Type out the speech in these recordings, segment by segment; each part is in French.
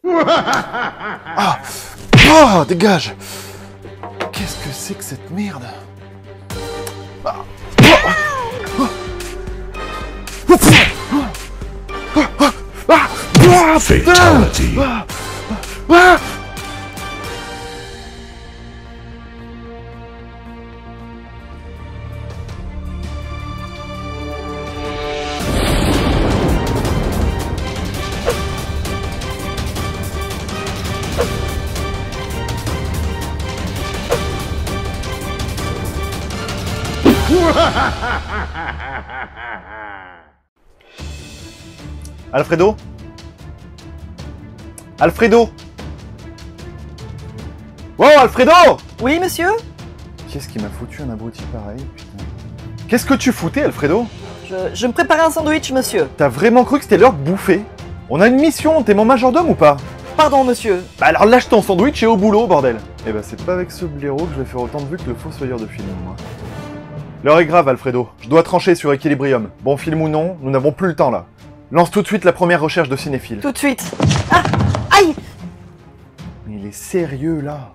Ah! Oh, dégage! Qu'est-ce que c'est que cette merde? Ah. Fatality. Alfredo? Alfredo? Wow, Alfredo! Oui, monsieur? Qu'est-ce qui m'a foutu un abruti pareil, putain. Qu'est-ce que tu foutais, Alfredo? Je me préparais un sandwich, monsieur. T'as vraiment cru que c'était l'heure de bouffer? On a une mission, t'es mon majordome ou pas? Pardon, monsieur. Bah alors lâche ton sandwich et au boulot, bordel! Eh bah c'est pas avec ce blaireau que je vais faire autant de vues que le fossoyeur de film, moi. L'heure est grave, Alfredo. Je dois trancher sur Equilibrium. Bon film ou non, nous n'avons plus le temps là. Lance tout de suite la première recherche de cinéphile. Tout de suite. Ah! Aïe! Mais il est sérieux là.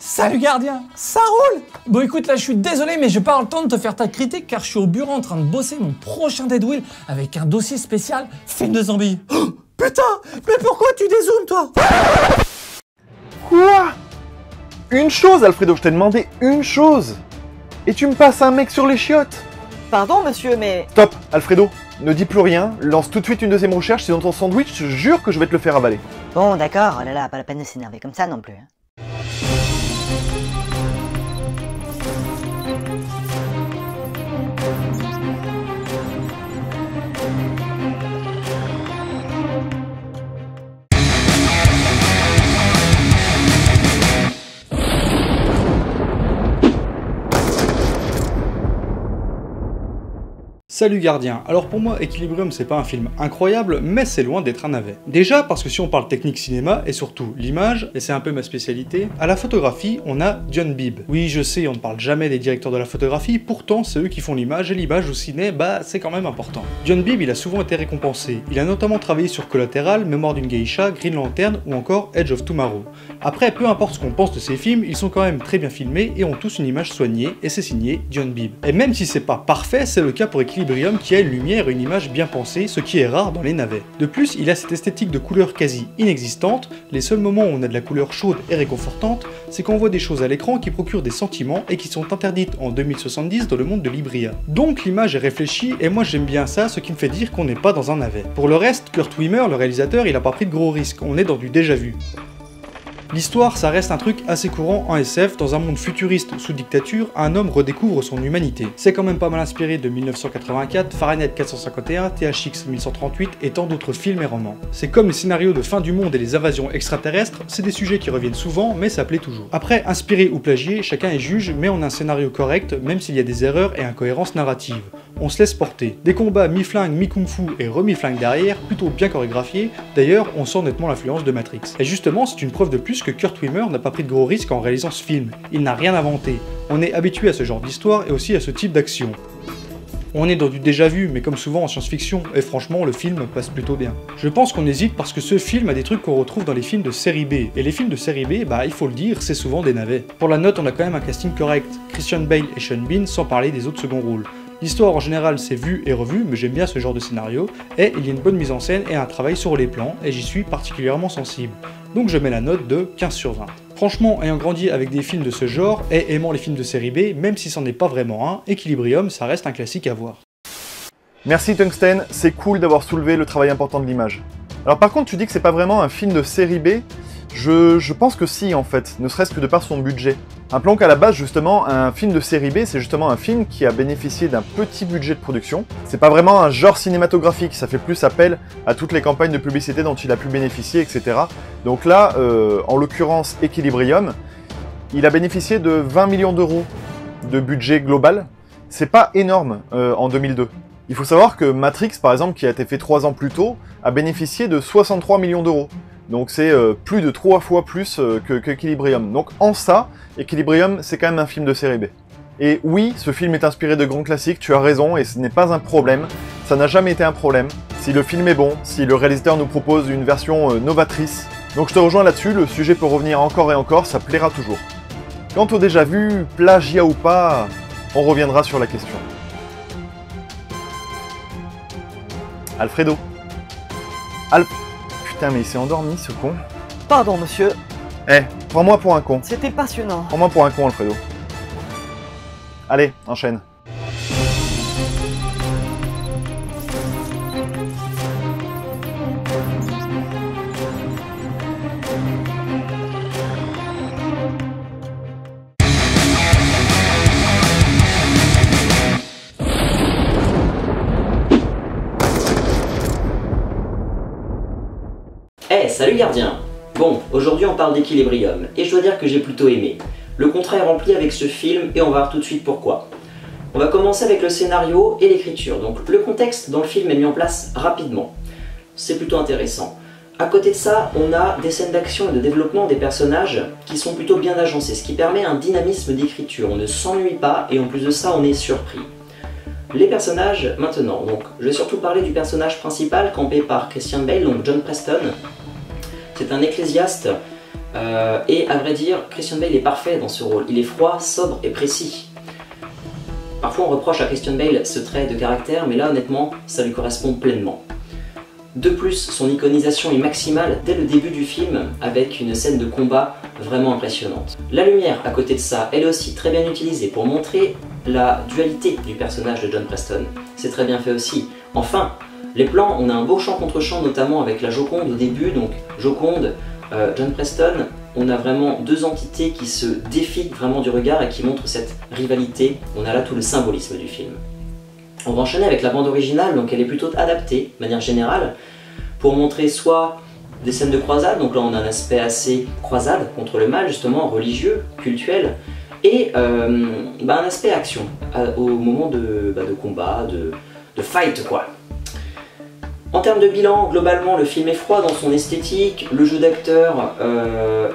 Salut gardien, ça roule! Bon écoute là je suis désolé mais j'ai pas le temps de te faire ta critique car je suis au bureau en train de bosser mon prochain Deadwheel avec un dossier spécial film de zombies. Oh, putain! Mais pourquoi tu dézoomes toi? Quoi? Une chose, Alfredo, je t'ai demandé une chose. Et tu me passes un mec sur les chiottes. Pardon, monsieur, mais... Stop, Alfredo, ne dis plus rien, lance tout de suite une deuxième recherche, sinon ton sandwich, je jure que je vais te le faire avaler. Bon, d'accord, oh là là, pas la peine de s'énerver comme ça non plus. Salut gardien, alors pour moi Equilibrium c'est pas un film incroyable mais c'est loin d'être un navet. Déjà parce que si on parle technique cinéma et surtout l'image, et c'est un peu ma spécialité, à la photographie on a John Bibb. Oui je sais on ne parle jamais des directeurs de la photographie, pourtant c'est eux qui font l'image et l'image au ciné bah c'est quand même important. John Bibb il a souvent été récompensé, il a notamment travaillé sur Collateral, Mémoire d'une geisha, Green Lantern ou encore Edge of Tomorrow. Après peu importe ce qu'on pense de ces films, ils sont quand même très bien filmés et ont tous une image soignée et c'est signé John Bibb. Et même si c'est pas parfait, c'est le cas pour Equilibrium qui a une lumière et une image bien pensée, ce qui est rare dans les navets. De plus, il a cette esthétique de couleur quasi inexistante, les seuls moments où on a de la couleur chaude et réconfortante, c'est quand on voit des choses à l'écran qui procurent des sentiments et qui sont interdites en 2070 dans le monde de Libria. Donc l'image est réfléchie et moi j'aime bien ça, ce qui me fait dire qu'on n'est pas dans un navet. Pour le reste, Kurt Wimmer, le réalisateur, il a pas pris de gros risques, on est dans du déjà vu. L'histoire, ça reste un truc assez courant en SF, dans un monde futuriste sous dictature, un homme redécouvre son humanité. C'est quand même pas mal inspiré de 1984, Fahrenheit 451, THX 1138 et tant d'autres films et romans. C'est comme les scénarios de fin du monde et les invasions extraterrestres, c'est des sujets qui reviennent souvent, mais ça plaît toujours. Après, inspiré ou plagié, chacun est juge, mais on a un scénario correct, même s'il y a des erreurs et incohérences narratives. On se laisse porter. Des combats mi-flingue, mi-kung-fu et remi-flingue derrière, plutôt bien chorégraphiés, d'ailleurs on sent nettement l'influence de Matrix. Et justement, c'est une preuve de plus que Kurt Wimmer n'a pas pris de gros risques en réalisant ce film. Il n'a rien inventé. On est habitué à ce genre d'histoire et aussi à ce type d'action. On est dans du déjà vu, mais comme souvent en science-fiction, et franchement le film passe plutôt bien. Je pense qu'on hésite parce que ce film a des trucs qu'on retrouve dans les films de série B, et les films de série B, bah il faut le dire, c'est souvent des navets. Pour la note, on a quand même un casting correct, Christian Bale et Sean Bean, sans parler des autres seconds rôles. L'histoire en général c'est vu et revu, mais j'aime bien ce genre de scénario, et il y a une bonne mise en scène et un travail sur les plans, et j'y suis particulièrement sensible. Donc je mets la note de 15 sur 20. Franchement, ayant grandi avec des films de ce genre, et aimant les films de série B, même si c'en est pas vraiment un, Equilibrium ça reste un classique à voir. Merci Tungsten, c'est cool d'avoir soulevé le travail important de l'image. Alors par contre, tu dis que c'est pas vraiment un film de série B. Je pense que si en fait, ne serait-ce que de par son budget. Rappelons qu'à la base justement, un film de série B, c'est justement un film qui a bénéficié d'un petit budget de production. C'est pas vraiment un genre cinématographique, ça fait plus appel à toutes les campagnes de publicité dont il a pu bénéficier, etc. Donc là, en l'occurrence Equilibrium, il a bénéficié de 20 millions d'euros de budget global. C'est pas énorme en 2002. Il faut savoir que Matrix, par exemple, qui a été fait 3 ans plus tôt, a bénéficié de 63 millions d'euros. Donc c'est plus de 3 fois plus que Equilibrium. Donc en ça, Equilibrium, c'est quand même un film de série B. Et oui, ce film est inspiré de grands classiques, tu as raison, et ce n'est pas un problème. Ça n'a jamais été un problème. Si le film est bon, si le réalisateur nous propose une version novatrice. Donc je te rejoins là-dessus, le sujet peut revenir encore et encore, ça plaira toujours. Quant au déjà vu, plagiat ou pas, on reviendra sur la question. Alfredo. Putain, mais il s'est endormi, ce con. Pardon, monsieur. Eh, prends-moi pour un con. C'était passionnant. Prends-moi pour un con, Alfredo. Allez, enchaîne. Eh, salut gardien! Bon, aujourd'hui on parle d'Equilibrium, et je dois dire que j'ai plutôt aimé. Le contrat est rempli avec ce film, et on va voir tout de suite pourquoi. On va commencer avec le scénario et l'écriture. Donc le contexte dans le film est mis en place rapidement. C'est plutôt intéressant. À côté de ça, on a des scènes d'action et de développement des personnages qui sont plutôt bien agencés, ce qui permet un dynamisme d'écriture. On ne s'ennuie pas, et en plus de ça, on est surpris. Les personnages, maintenant. Donc, je vais surtout parler du personnage principal, campé par Christian Bale, donc John Preston. C'est un ecclésiaste, et à vrai dire, Christian Bale est parfait dans ce rôle. Il est froid, sobre et précis. Parfois on reproche à Christian Bale ce trait de caractère, mais là honnêtement, ça lui correspond pleinement. De plus, son iconisation est maximale dès le début du film, avec une scène de combat vraiment impressionnante. La lumière, à côté de ça, elle est aussi très bien utilisée pour montrer la dualité du personnage de John Preston. C'est très bien fait aussi. Enfin, les plans, on a un beau champ contre champ, notamment avec la Joconde au début, donc Joconde, John Preston, on a vraiment deux entités qui se défient vraiment du regard et qui montrent cette rivalité. On a là tout le symbolisme du film. On va enchaîner avec la bande originale, donc elle est plutôt adaptée, de manière générale, pour montrer soit des scènes de croisade, donc là on a un aspect assez croisade contre le mal, justement, religieux, cultuel, et un aspect action, au moment de combat, de fight quoi. En termes de bilan, globalement, le film est froid dans son esthétique, le jeu d'acteur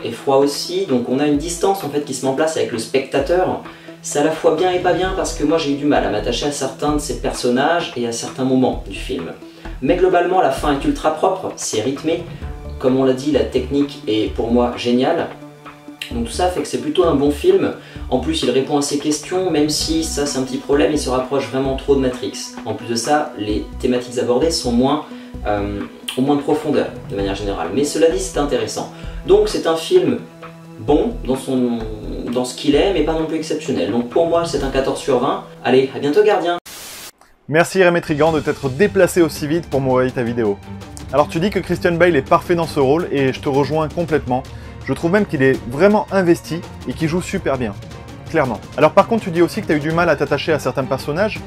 est froid aussi, donc on a une distance en fait qui se met en place avec le spectateur. C'est à la fois bien et pas bien parce que moi j'ai eu du mal à m'attacher à certains de ces personnages et à certains moments du film. Mais globalement, la fin est ultra propre, c'est rythmé. Comme on l'a dit, la technique est pour moi géniale. Donc tout ça fait que c'est plutôt un bon film. En plus, il répond à ses questions, même si ça c'est un petit problème, il se rapproche vraiment trop de Matrix. En plus de ça, les thématiques abordées sont ont moins de profondeur, de manière générale. Mais cela dit, c'est intéressant. Donc c'est un film bon dans ce qu'il est, mais pas non plus exceptionnel. Donc pour moi, c'est un 14 sur 20. Allez, à bientôt gardien! Merci Rémi Trigan de t'être déplacé aussi vite pour m'envoyer ta vidéo. Alors tu dis que Christian Bale est parfait dans ce rôle, et je te rejoins complètement. Je trouve même qu'il est vraiment investi et qu'il joue super bien, clairement. Alors par contre, tu dis aussi que tu as eu du mal à t'attacher à certains personnages.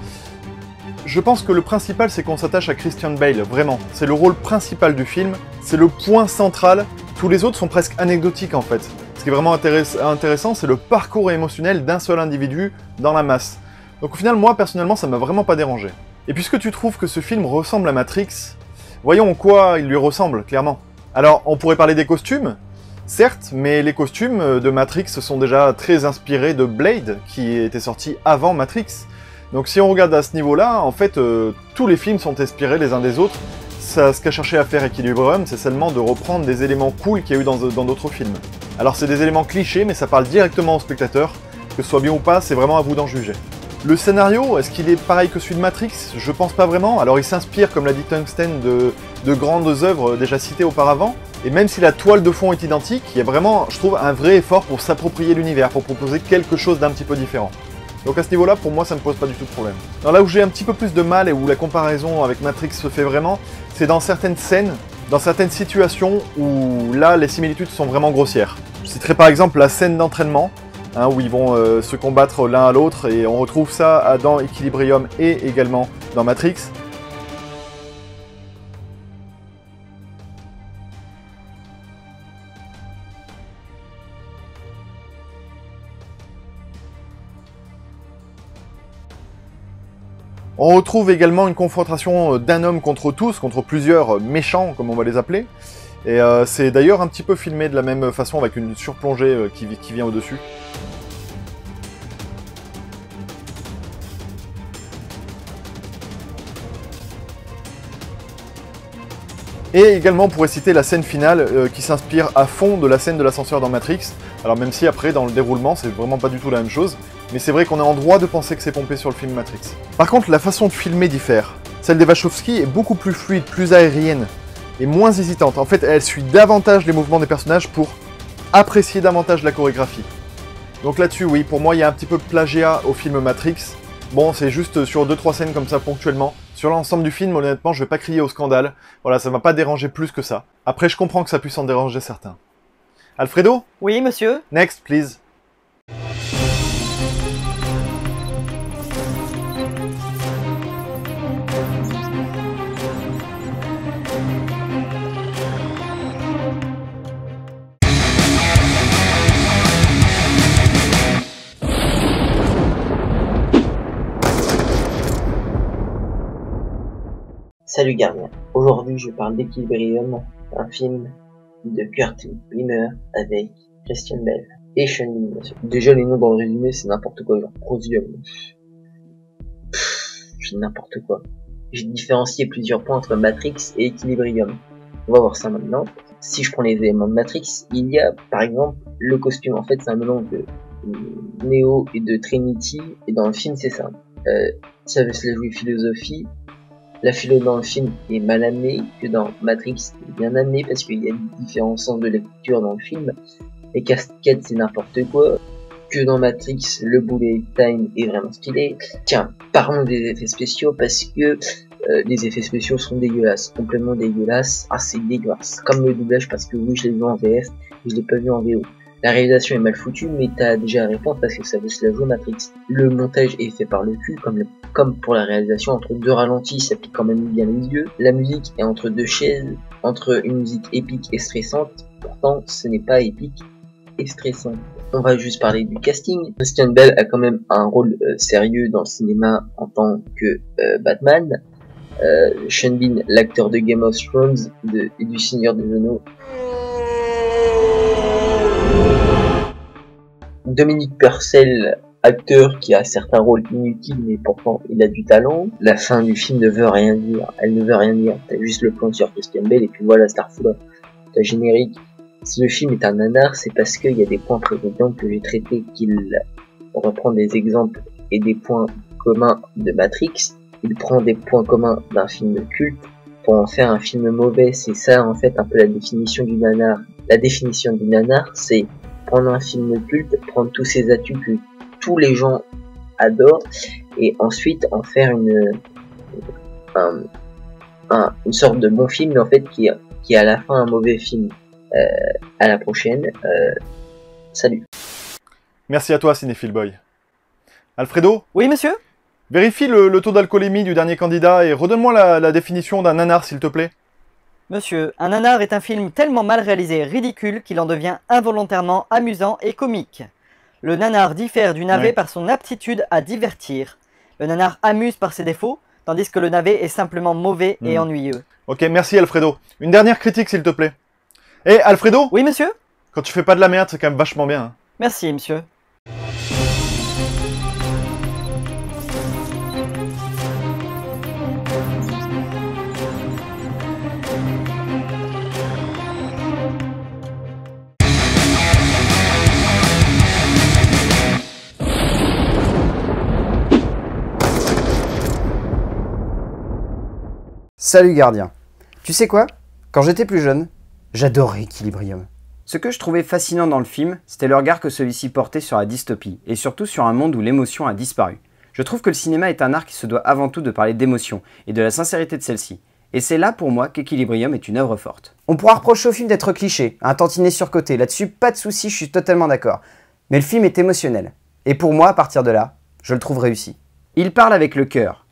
Je pense que le principal, c'est qu'on s'attache à Christian Bale, vraiment. C'est le rôle principal du film, c'est le point central. Tous les autres sont presque anecdotiques en fait. Ce qui est vraiment intéressant, c'est le parcours émotionnel d'un seul individu dans la masse. Donc au final, moi personnellement, ça m'a vraiment pas dérangé. Et puisque tu trouves que ce film ressemble à Matrix, voyons en quoi il lui ressemble, clairement. Alors, on pourrait parler des costumes. Certes, mais les costumes de Matrix sont déjà très inspirés de Blade, qui était sorti avant Matrix. Donc si on regarde à ce niveau-là, en fait, tous les films sont inspirés les uns des autres. Ce qu'a cherché à faire Equilibrium, c'est seulement de reprendre des éléments cool qu'il y a eu dans d'autres films. Alors c'est des éléments clichés, mais ça parle directement au spectateur. Que ce soit bien ou pas, c'est vraiment à vous d'en juger. Le scénario, est-ce qu'il est pareil que celui de Matrix? Je pense pas vraiment. Alors il s'inspire, comme l'a dit Tungsten, de grandes œuvres déjà citées auparavant. Et même si la toile de fond est identique, il y a vraiment, je trouve, un vrai effort pour s'approprier l'univers, pour proposer quelque chose d'un petit peu différent. Donc à ce niveau-là, pour moi, ça ne me pose pas du tout de problème. Alors là où j'ai un petit peu plus de mal et où la comparaison avec Matrix se fait vraiment, c'est dans certaines scènes, dans certaines situations où là, les similitudes sont vraiment grossières. Je citerai par exemple la scène d'entraînement, où ils vont se combattre l'un à l'autre, et on retrouve ça dans Equilibrium et également dans Matrix. On retrouve également une confrontation d'un homme contre tous, contre plusieurs méchants, comme on va les appeler. Et c'est d'ailleurs un petit peu filmé de la même façon, avec une surplongée qui vient au-dessus. Et également, on pourrait citer la scène finale qui s'inspire à fond de la scène de l'ascenseur dans Matrix. Alors même si après, dans le déroulement, c'est vraiment pas du tout la même chose. Mais c'est vrai qu'on est en droit de penser que c'est pompé sur le film Matrix. Par contre, la façon de filmer diffère. Celle des Wachowski est beaucoup plus fluide, plus aérienne et moins hésitante. En fait, elle suit davantage les mouvements des personnages pour apprécier davantage la chorégraphie. Donc là-dessus, oui, pour moi, il y a un petit peu de plagiat au film Matrix. Bon, c'est juste sur 2-3 scènes comme ça ponctuellement. Sur l'ensemble du film, honnêtement, je vais pas crier au scandale. Voilà, ça m'a pas dérangé plus que ça. Après, je comprends que ça puisse en déranger certains. Alfredo? Oui, monsieur? Next, please. Salut gardien, aujourd'hui je parle d'Equilibrium, un film de Kurt Wimmer avec Christian Bale et Sean Bean. Déjà les noms dans le résumé c'est n'importe quoi, genre Prosium. C'est n'importe quoi. J'ai différencié plusieurs points entre Matrix et Equilibrium. On va voir ça maintenant. Si je prends les éléments de Matrix, il y a par exemple le costume, en fait c'est un mélange de Neo et de Trinity, et dans le film c'est ça. Ça veut se la jouer philosophie. La philo dans le film est mal amenée, que dans Matrix est bien amenée parce qu'il y a différents sens de lecture dans le film. Les cascades c'est n'importe quoi. Que dans Matrix, le bullet time est vraiment stylé. Tiens, parlons des effets spéciaux parce que les effets spéciaux sont dégueulasses, complètement dégueulasses. Ah c'est dégueulasse. Comme le doublage parce que oui je l'ai vu en VF, mais je l'ai pas vu en VO. La réalisation est mal foutue, mais t'as déjà la réponse parce que ça veut se la jouer Matrix. Le montage est fait par le cul, comme pour la réalisation, entre deux ralentis, ça pique quand même bien les yeux. La musique est entre deux chaises, entre une musique épique et stressante, pourtant ce n'est pas épique et stressant. On va juste parler du casting. Christian Bale a quand même un rôle sérieux dans le cinéma en tant que Batman. Sean Bean, l'acteur de Game of Thrones et du Seigneur des Anneaux. Dominique Purcell, acteur qui a certains rôles inutiles mais pourtant il a du talent. La fin du film ne veut rien dire, elle ne veut rien dire. T'as juste le plan sur Christian Bale et puis voilà, Starfall. T'as générique. Si le film est un nanar, c'est parce qu'il y a des points précédents que j'ai traités qu'il reprend des exemples et des points communs de Matrix. Il prend des points communs d'un film culte pour en faire un film mauvais. C'est ça en fait un peu la définition du nanar. La définition du nanar, c'est prendre un film culte, prendre tous ces atouts que tous les gens adorent et ensuite en faire une sorte de bon film mais en fait qui est à la fin un mauvais film. À la prochaine, salut. Merci à toi Cinéphile Boy. Alfredo? Oui, monsieur? Vérifie le taux d'alcoolémie du dernier candidat et redonne-moi la définition d'un nanar s'il te plaît. Monsieur, un nanar est un film tellement mal réalisé et ridicule qu'il en devient involontairement amusant et comique. Le nanar diffère du navet par son aptitude à divertir. Le nanar amuse par ses défauts, tandis que le navet est simplement mauvais et ennuyeux. Ok, merci Alfredo. Une dernière critique s'il te plaît. Eh Alfredo? Oui, monsieur? Quand tu fais pas de la merde, c'est quand même vachement bien. Hein. Merci, monsieur. Salut gardien. Tu sais quoi? Quand j'étais plus jeune, j'adorais Equilibrium. Ce que je trouvais fascinant dans le film, c'était le regard que celui-ci portait sur la dystopie, et surtout sur un monde où l'émotion a disparu. Je trouve que le cinéma est un art qui se doit avant tout de parler d'émotion, et de la sincérité de celle-ci. Et c'est là pour moi qu'Equilibrium est une œuvre forte. On pourra reprocher au film d'être cliché, un tantinet surcoté, là-dessus pas de soucis, je suis totalement d'accord. Mais le film est émotionnel. Et pour moi, à partir de là, je le trouve réussi. Il parle avec le cœur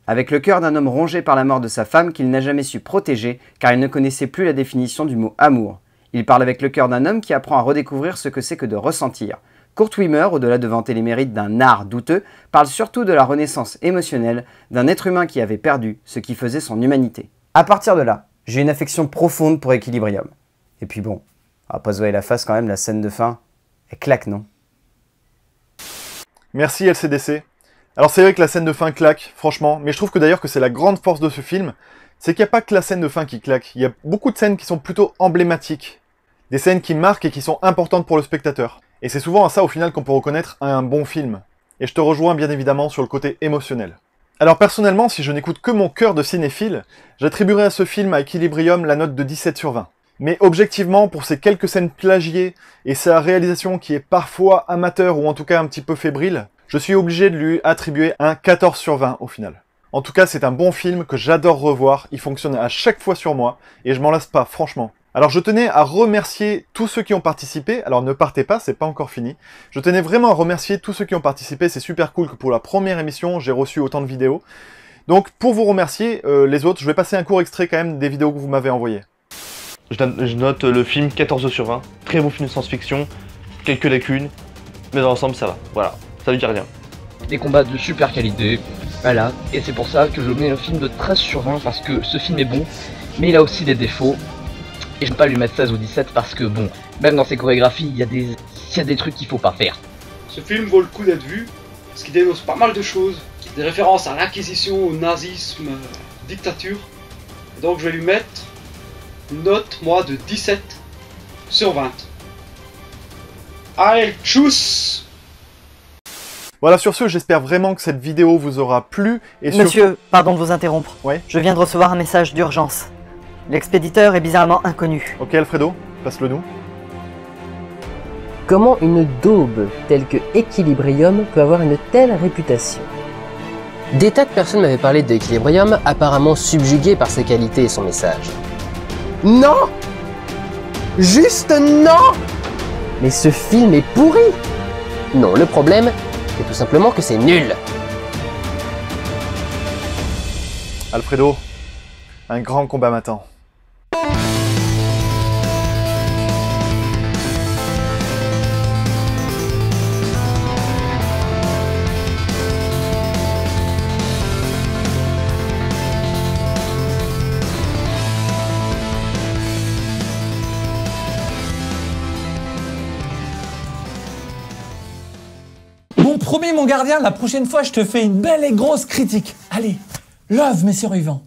d'un homme rongé par la mort de sa femme qu'il n'a jamais su protéger car il ne connaissait plus la définition du mot amour. Il parle avec le cœur d'un homme qui apprend à redécouvrir ce que c'est que de ressentir. Kurt Wimmer, au-delà de vanter les mérites d'un art douteux, parle surtout de la renaissance émotionnelle d'un être humain qui avait perdu ce qui faisait son humanité. À partir de là, j'ai une affection profonde pour Equilibrium. Et puis bon, on va pas se voiler la face quand même, la scène de fin, elle claque, non? Merci LCDC. Alors c'est vrai que la scène de fin claque, franchement, mais je trouve que d'ailleurs que c'est la grande force de ce film, c'est qu'il n'y a pas que la scène de fin qui claque, il y a beaucoup de scènes qui sont plutôt emblématiques. Des scènes qui marquent et qui sont importantes pour le spectateur. Et c'est souvent à ça au final qu'on peut reconnaître un bon film. Et je te rejoins bien évidemment sur le côté émotionnel. Alors personnellement, si je n'écoute que mon cœur de cinéphile, j'attribuerai à ce film, à Equilibrium, la note de 17 sur 20. Mais objectivement, pour ces quelques scènes plagiées et sa réalisation qui est parfois amateur ou en tout cas un petit peu fébrile, je suis obligé de lui attribuer un 14 sur 20 au final. En tout cas, c'est un bon film que j'adore revoir, il fonctionne à chaque fois sur moi, et je m'en lasse pas, franchement. Alors je tenais à remercier tous ceux qui ont participé, alors ne partez pas, c'est pas encore fini. Je tenais vraiment à remercier tous ceux qui ont participé, c'est super cool que pour la première émission, j'ai reçu autant de vidéos. Donc pour vous remercier, les autres, je vais passer un court extrait quand même des vidéos que vous m'avez envoyées. Je note le film 14 sur 20, très beau film de science-fiction, quelques lacunes, mais dans l'ensemble ça va, voilà, ça veut dire rien. Des combats de super qualité, voilà, et c'est pour ça que je mets le film de 13 sur 20 parce que ce film est bon, mais il a aussi des défauts, et je ne vais pas lui mettre 16 ou 17 parce que bon, même dans ses chorégraphies, il y a des trucs qu'il faut pas faire. Ce film vaut le coup d'être vu, parce qu'il dénonce pas mal de choses, des références à l'Inquisition, au nazisme, dictature, donc je vais lui mettre une note, moi, de 17 sur 20. Allez, tchuss! Voilà, sur ce, j'espère vraiment que cette vidéo vous aura plu. Et Monsieur, pardon de vous interrompre. Ouais. Je viens de recevoir un message d'urgence. L'expéditeur est bizarrement inconnu. Ok Alfredo, passe-le nous. Comment une daube telle que Equilibrium peut avoir une telle réputation? Des tas de personnes m'avaient parlé de Equilibrium, apparemment subjugué par ses qualités et son message. Non! Juste non! Mais ce film est pourri! Non, le problème, c'est tout simplement que c'est nul! Alfredo, un grand combat m'attend. Bon, promis mon gardien, la prochaine fois je te fais une belle et grosse critique. Allez, love mes survivants.